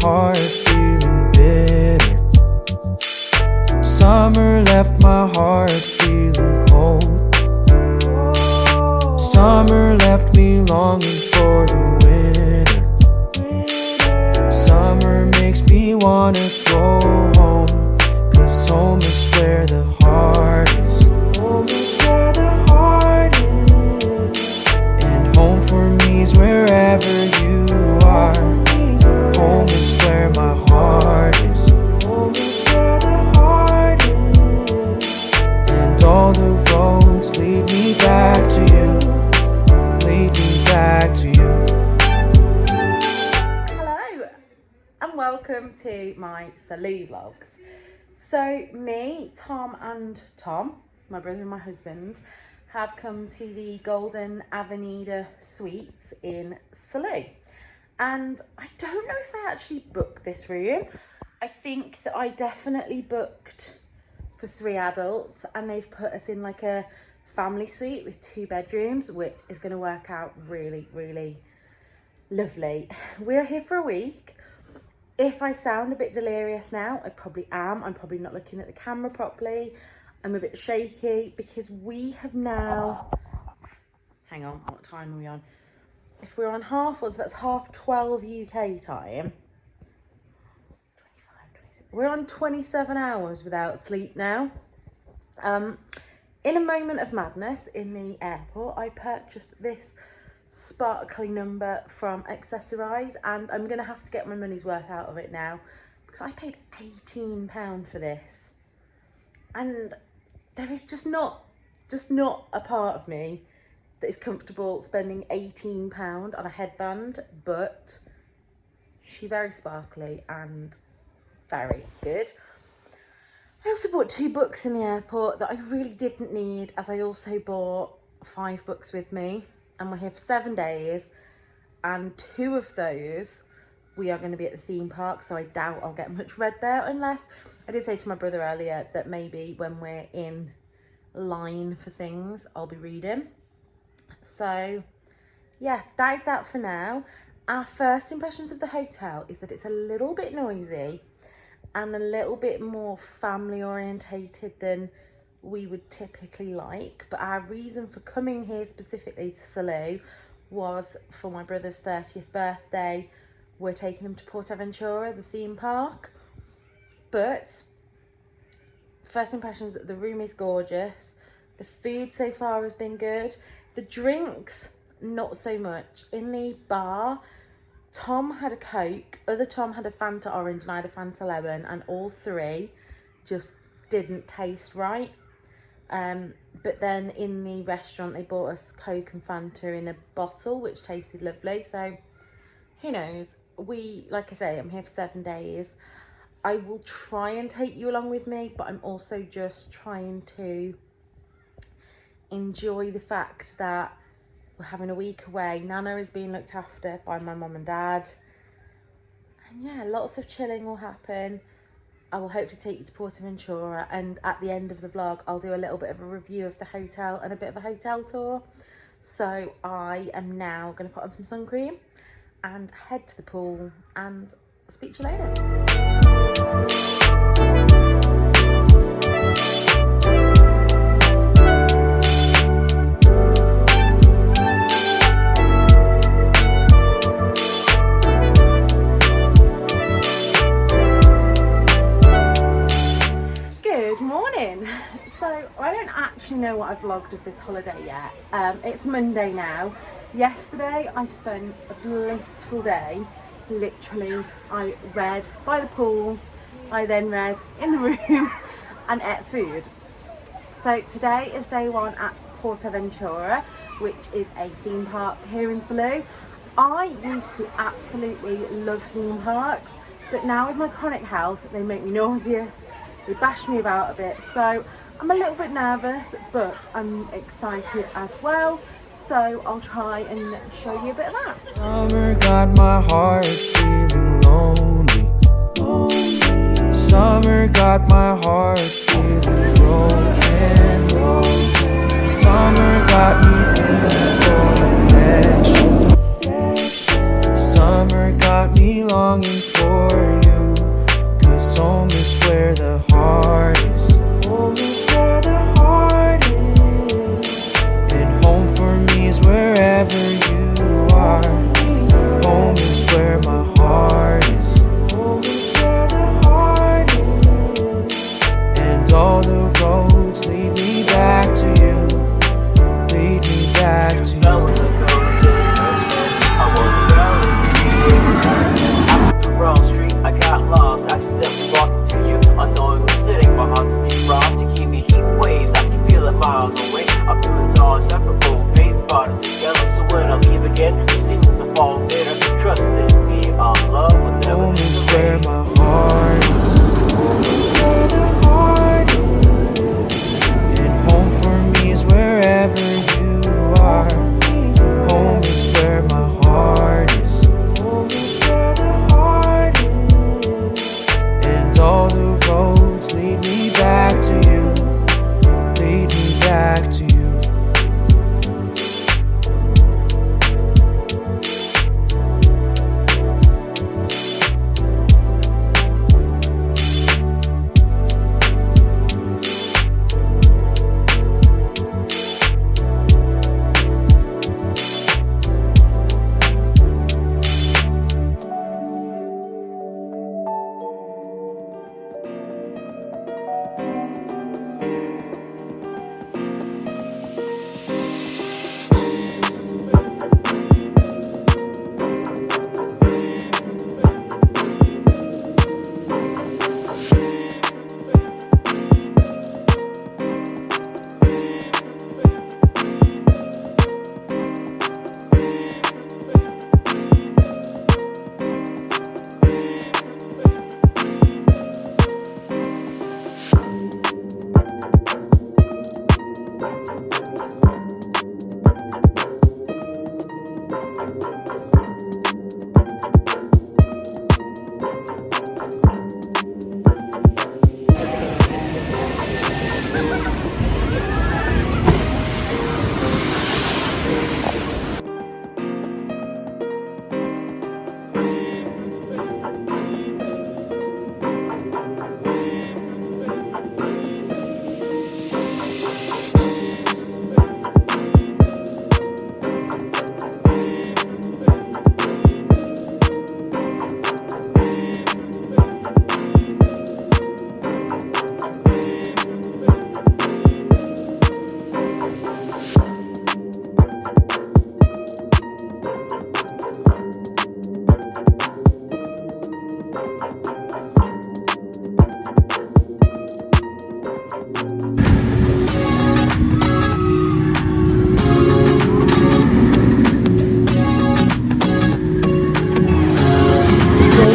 heart feeling bitter. Summer left my heart feeling cold. Summer left me longing for the winter. Summer makes me wanna go home, 'cause home is where the heart is. Home is where the heart is. And home for me is wherever you are. Home is where my heart is. Home is where the heart is. And all the roads lead me back to you. Lead me back to you. Hello and welcome to my Salou vlogs. So me, Tom and Tom, my brother and my husband, have come to the Golden Avenida suites in Salou. And I don't know if I actually booked this room. I think that I definitely booked for 3 adults, and they've put us in like a family suite with 2 bedrooms, which is going to work out really, really lovely. We're here for a week. If I sound a bit delirious now, I probably am. I'm probably not looking at the camera properly. I'm a bit shaky because we have now, hang on, what time are we on? If we're on half, so that's 12:30 UK time. 25, 26. We're on 27 hours without sleep now. In a moment of madness in the airport, I purchased this sparkly number from Accessorize, and I'm going to have to get my money's worth out of it now because I paid £18 for this. And there is just not a part of me that is comfortable spending £18 on a headband, but she's very sparkly and very good. I also bought 2 books in the airport that I really didn't need, as I also bought 5 books with me, and we're here for 7 days, and 2 of those we are going to be at the theme park, so I doubt I'll get much read there, unless I did say to my brother earlier that maybe when we're in line for things I'll be reading. So yeah, that is that for now. Our first impressions of the hotel is that it's a little bit noisy and a little bit more family orientated than we would typically like, but our reason for coming here specifically to Salou was for my brother's 30th birthday. We're taking him to Portaventura, the theme park. But first impressions, the room is gorgeous. The food so far has been good. The drinks, not so much. In the bar, Tom had a Coke, other Tom had a Fanta Orange, and I had a Fanta Lemon, and all 3 just didn't taste right. But then in the restaurant, they bought us Coke and Fanta in a bottle, which tasted lovely. So who knows? Like I say, I'm here for 7 days. I will try and take you along with me, but I'm also just trying to enjoy the fact that we're having a week away. Nana is being looked after by my mum and dad. And yeah, lots of chilling will happen. I will hopefully take you to Portaventura, and at the end of the vlog, I'll do a little bit of a review of the hotel and a bit of a hotel tour. So I am now going to put on some sun cream and head to the pool, and speak to you later. So I don't actually know what I've vlogged of this holiday yet. It's Monday now. Yesterday I spent a blissful day. Literally, I read by the pool, I then read in the room and ate food. So today is day 1 at Portaventura, which is a theme park here in Salou. I used to absolutely love theme parks, but now with my chronic health, they make me nauseous. They bash me about a bit, so I'm a little bit nervous, but I'm excited as well. So I'll try and show you a bit of that. Summer got my heart feeling lonely. Summer got my heart feeling broken. Summer got me feeling for affection. Summer got me longing for are inseparable, faith brought us together. So when I leave again, the seasons will fall bitter. Trust in me, our love will never Home is fade where away. my heart is. Home is where the heart is. And home for me is wherever you are. Home is where my heart is. Home is where the heart is. And all the roads lead me back to you. Lead me back to you.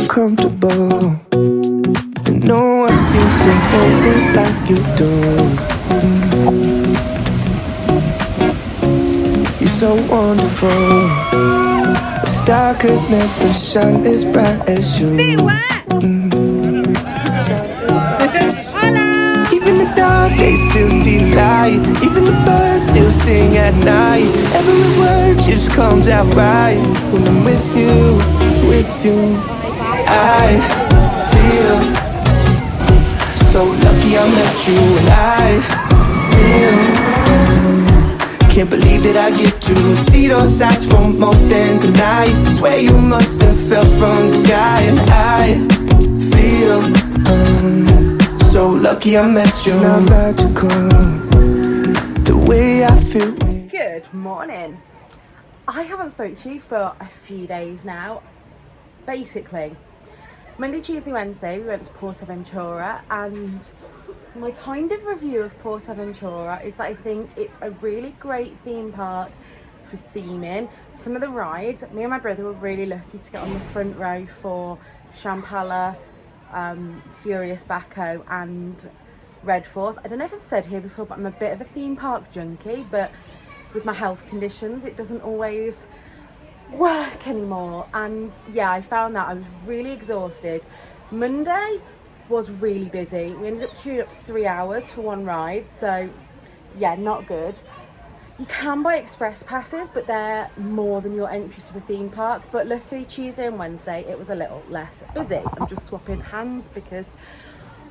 Comfortable, and no one seems to hold it like you do. You're so wonderful. A star could never shine as bright as you. Even the dark days still see light. Even the birds still sing at night. Every word just comes out right when I'm with you, with you. I feel so lucky I met you, and I still can't believe that I get to see those eyes for more than tonight. Swear you must have fell from the sky, and I feel so lucky I met you. It's not logical the way I feel. Good morning. I haven't spoke to you for a few days now. Basically, Monday, Tuesday, Wednesday we went to Portaventura, and my kind of review of Portaventura is that I think it's a really great theme park for theming. Some of the rides, me and my brother were really lucky to get on the front row for Champala, Furious Baco and Red Force. I don't know if I've said here before, but I'm a bit of a theme park junkie, but with my health conditions it doesn't always work anymore, and yeah, I found that I was really exhausted. Monday was really busy. We ended up queuing up 3 hours for one ride, so yeah, not good. You can buy express passes, but they're more than your entry to the theme park. But luckily Tuesday and Wednesday it was a little less busy. I'm just swapping hands because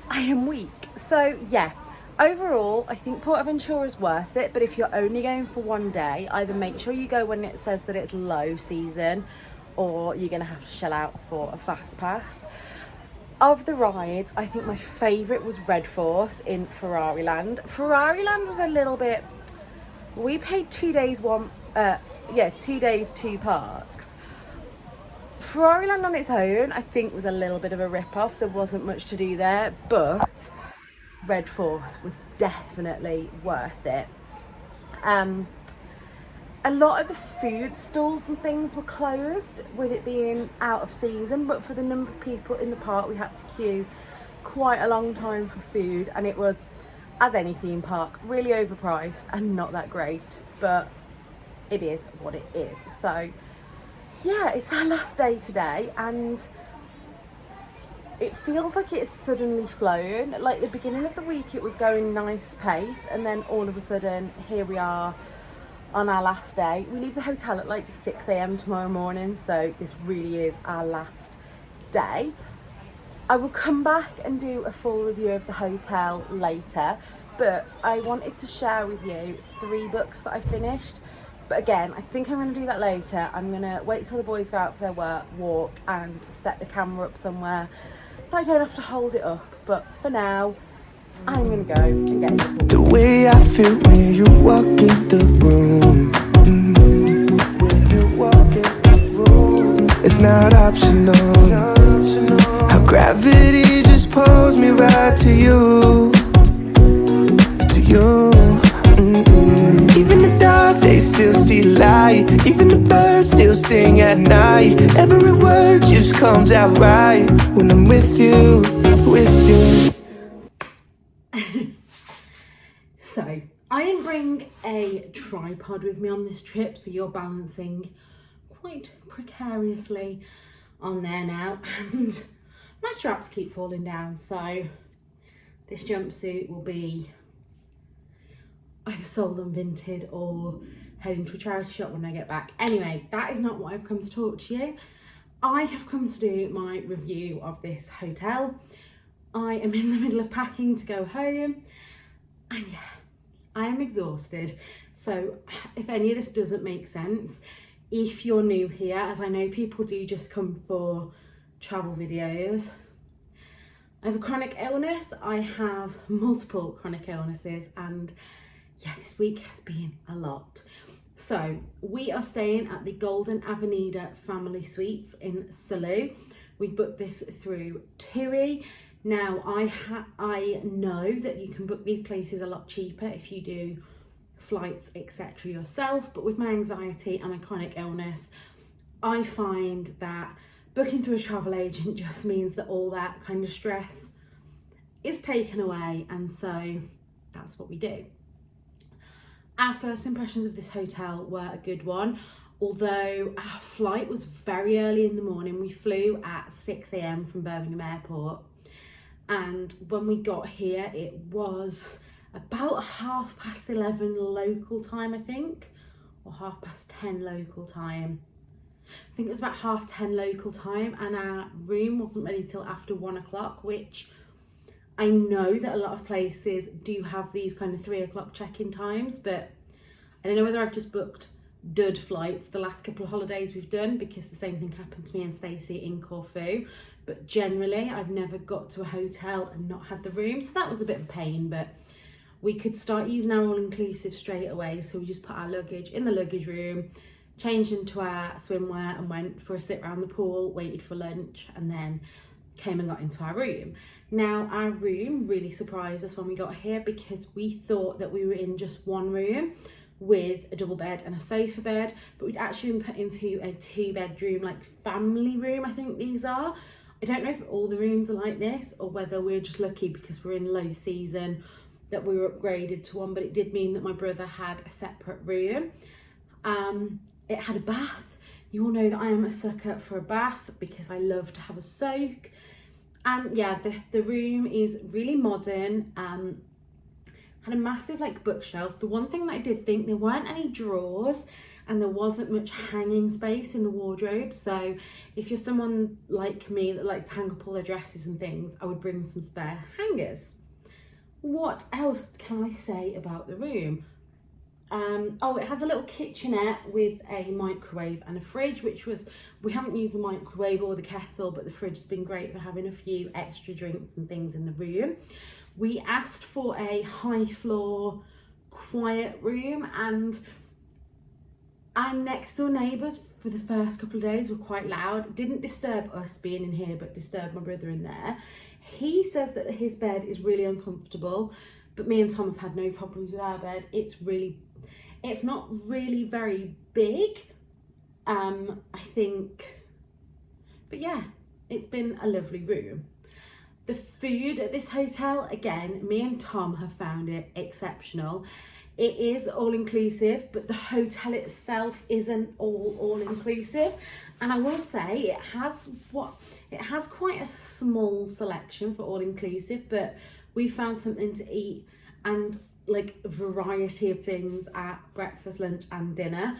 I am weak. So yeah, overall I think Portaventura is worth it, but if you're only going for one day, either make sure you go when it says that it's low season, or you're gonna have to shell out for a fast pass. Of the rides, I think my favourite was Red Force in Ferrari Land. Ferrari Land was a little bit, we paid 2 days 2 days 2 parks. Ferrari Land on its own I think was a little bit of a rip-off. There wasn't much to do there, but Red Force was definitely worth it. A lot of the food stalls and things were closed with it being out of season, but for the number of people in the park we had to queue quite a long time for food, and it was, as any theme park, really overpriced and not that great, but it is what it is. So yeah, it's our last day today and it feels like it's suddenly flown. Like the beginning of the week it was going nice pace, and then all of a sudden here we are on our last day. We leave the hotel at like 6 a.m. tomorrow morning, so this really is our last day. I will come back and do a full review of the hotel later, but I wanted to share with you 3 books that I finished. But again, I think I'm going to do that later. I'm going to wait till the boys go out for their walk and set the camera up somewhere that I don't have to hold it up. But for now, I'm going to go and get into the way I feel when you walk in the room. When you walk in the room, it's not optional. How gravity just pulls me right to you. To you. Even the dark days still see light. Even the birds still sing at night. Every word just comes out right when I'm with you, with you. So, I didn't bring a tripod with me on this trip, so you're balancing quite precariously on there now, and my straps keep falling down, so this jumpsuit will be either sold unvinted or heading to a charity shop when I get back. Anyway, that is not what I've come to talk to you. I have come to do my review of this hotel. I am in the middle of packing to go home, and yeah, I am exhausted. So if any of this doesn't make sense, if you're new here, as I know people do just come for travel videos, I have a chronic illness. I have multiple chronic illnesses, and yeah, this week has been a lot. So we are staying at the Golden Avenida family suites in Salou. We booked this through TUI. Now I know that you can book these places a lot cheaper if you do flights etc. yourself, but with my anxiety and my chronic illness, I find that booking through a travel agent just means that all that kind of stress is taken away, and so that's what we do. Our first impressions of this hotel were a good one, although our flight was very early in the morning. We flew at 6 a.m. from Birmingham Airport, and when we got here it was about 11:30 local time, I think, or 10:30 local time. I think it was about 10:30 local time, and our room wasn't ready till after 1 o'clock, which I know that a lot of places do have these kind of 3 o'clock check-in times, but I don't know whether I've just booked dud flights the last couple of holidays we've done, because the same thing happened to me and Stacey in Corfu. But generally I've never got to a hotel and not had the room, so that was a bit of a pain, but we could start using our all-inclusive straight away. So we just put our luggage in the luggage room, changed into our swimwear and went for a sit around the pool, waited for lunch, and then came and got into our room. Now our room really surprised us when we got here, because we thought that we were in just one room with a double bed and a sofa bed, but we'd actually been put into a 2-bedroom like family room, I think these are. I don't know if all the rooms are like this or whether we're just lucky because we're in low season that we were upgraded to one, but it did mean that my brother had a separate room. It had a bath. You all know that I am a sucker for a bath because I love to have a soak. And yeah, the room is really modern. Had a massive like bookshelf. The one thing that I did think, there weren't any drawers and there wasn't much hanging space in the wardrobe. So if you're someone like me that likes to hang up all their dresses and things, I would bring some spare hangers. What else can I say about the room? Oh, it has a little kitchenette with a microwave and a fridge, we haven't used the microwave or the kettle, but the fridge has been great for having a few extra drinks and things in the room. We asked for a high floor, quiet room, and our next door neighbours for the first couple of days were quite loud. It didn't disturb us being in here, but disturbed my brother in there. He says that his bed is really uncomfortable, but me and Tom have had no problems with our bed. It's not really very big, I think, but yeah, it's been a lovely room. The food at this hotel, again, me and Tom have found it exceptional. It is all-inclusive, but the hotel itself isn't all-inclusive. And I will say it has quite a small selection for all-inclusive, but we found something to eat and like a variety of things at breakfast, lunch and dinner.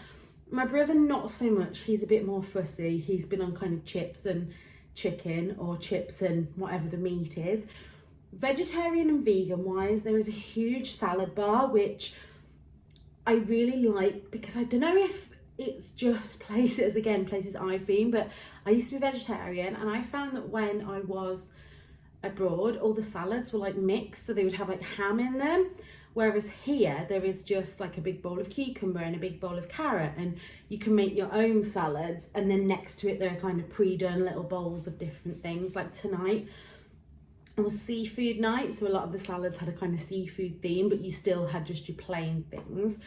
My brother, not so much. He's a bit more fussy. He's been on kind of chips and chicken, or chips and whatever the meat is. Vegetarian and vegan wise, there is a huge salad bar, which I really like, because I don't know if it's just places I've been, but I used to be vegetarian, and I found that when I was abroad, all the salads were like mixed, so they would have like ham in them, whereas here there is just like a big bowl of cucumber and a big bowl of carrot, and you can make your own salads, and then next to it there are kind of pre-done little bowls of different things. Like tonight was seafood night, so a lot of the salads had a kind of seafood theme, but you still had just your plain things.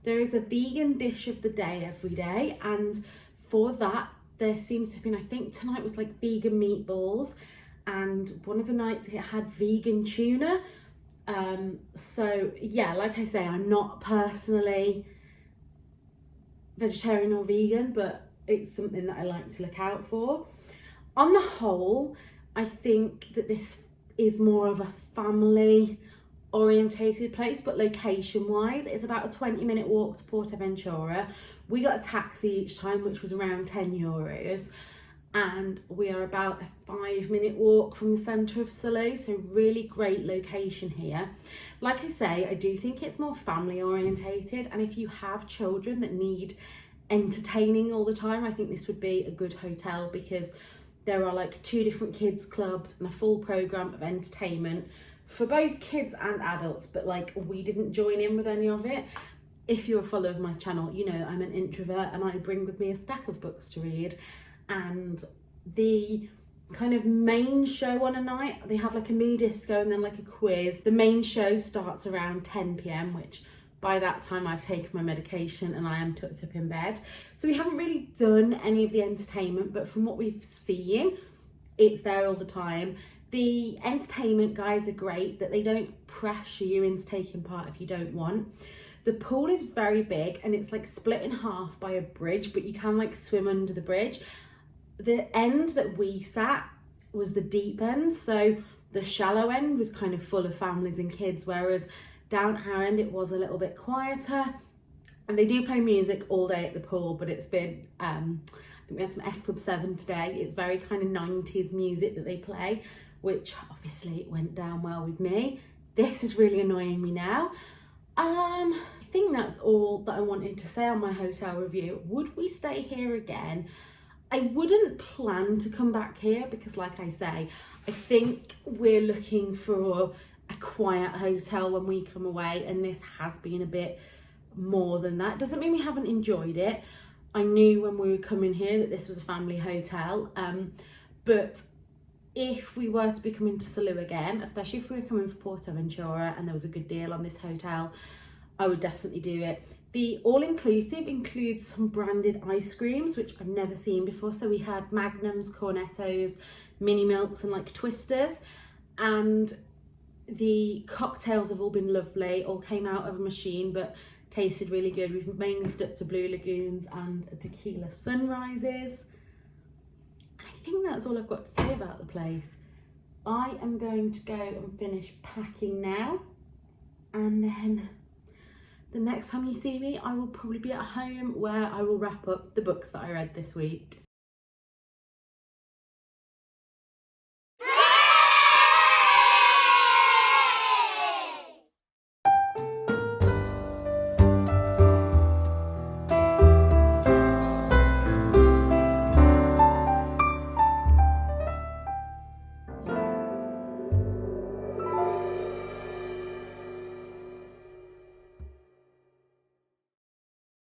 There is a vegan dish of the day every day, and for that there seems to have been, I think tonight was like vegan meatballs, and one of the nights it had vegan tuna. So yeah, like I say, I'm not personally vegetarian or vegan, but it's something that I like to look out for. On the whole, I think that this is more of a family orientated place, but location wise it's about a 20-minute walk to Portaventura. We got a taxi each time, which was around €10, and we are about a 5-minute walk from the centre of Salou, so really great location here. Like I say, I do think it's more family orientated, and if you have children that need entertaining all the time, I think this would be a good hotel, because there are like 2 different kids clubs and a full programme of entertainment for both kids and adults, but like we didn't join in with any of it. If you're a follower of my channel, you know I'm an introvert and I bring with me a stack of books to read. And the kind of main show on a night, they have like a mini disco and then like a quiz. The main show starts around 10 p.m, which by that time I've taken my medication and I am tucked up in bed. So we haven't really done any of the entertainment, but from what we've seen, it's there all the time. The entertainment guys are great, that they don't pressure you into taking part if you don't want. The pool is very big and it's like split in half by a bridge, but you can like swim under the bridge. The end that we sat was the deep end, so the shallow end was kind of full of families and kids, whereas down our end it was a little bit quieter. And they do play music all day at the pool, but it's been I think we had some S Club 7 today. It's very kind of 90s music that they play, which obviously went down well with me. This is really annoying me now. I think that's all that I wanted to say on my hotel review. Would we stay here again? I wouldn't plan to come back here, because like I say, I think we're looking for a quiet hotel when we come away, and this has been a bit more than that. Doesn't mean we haven't enjoyed it. I knew when we were coming here that this was a family hotel, but if we were to be coming to Salou again, especially if we were coming for Portaventura and there was a good deal on this hotel, I would definitely do it. The all-inclusive includes some branded ice creams, which I've never seen before. So we had Magnums, Cornettos, Mini Milks and like Twisters. And the cocktails have all been lovely, all came out of a machine, but tasted really good. We've mainly stuck to Blue Lagoons and Tequila Sunrises. I think that's all I've got to say about the place. I am going to go and finish packing now, and then the next time you see me, I will probably be at home where I will wrap up the books that I read this week.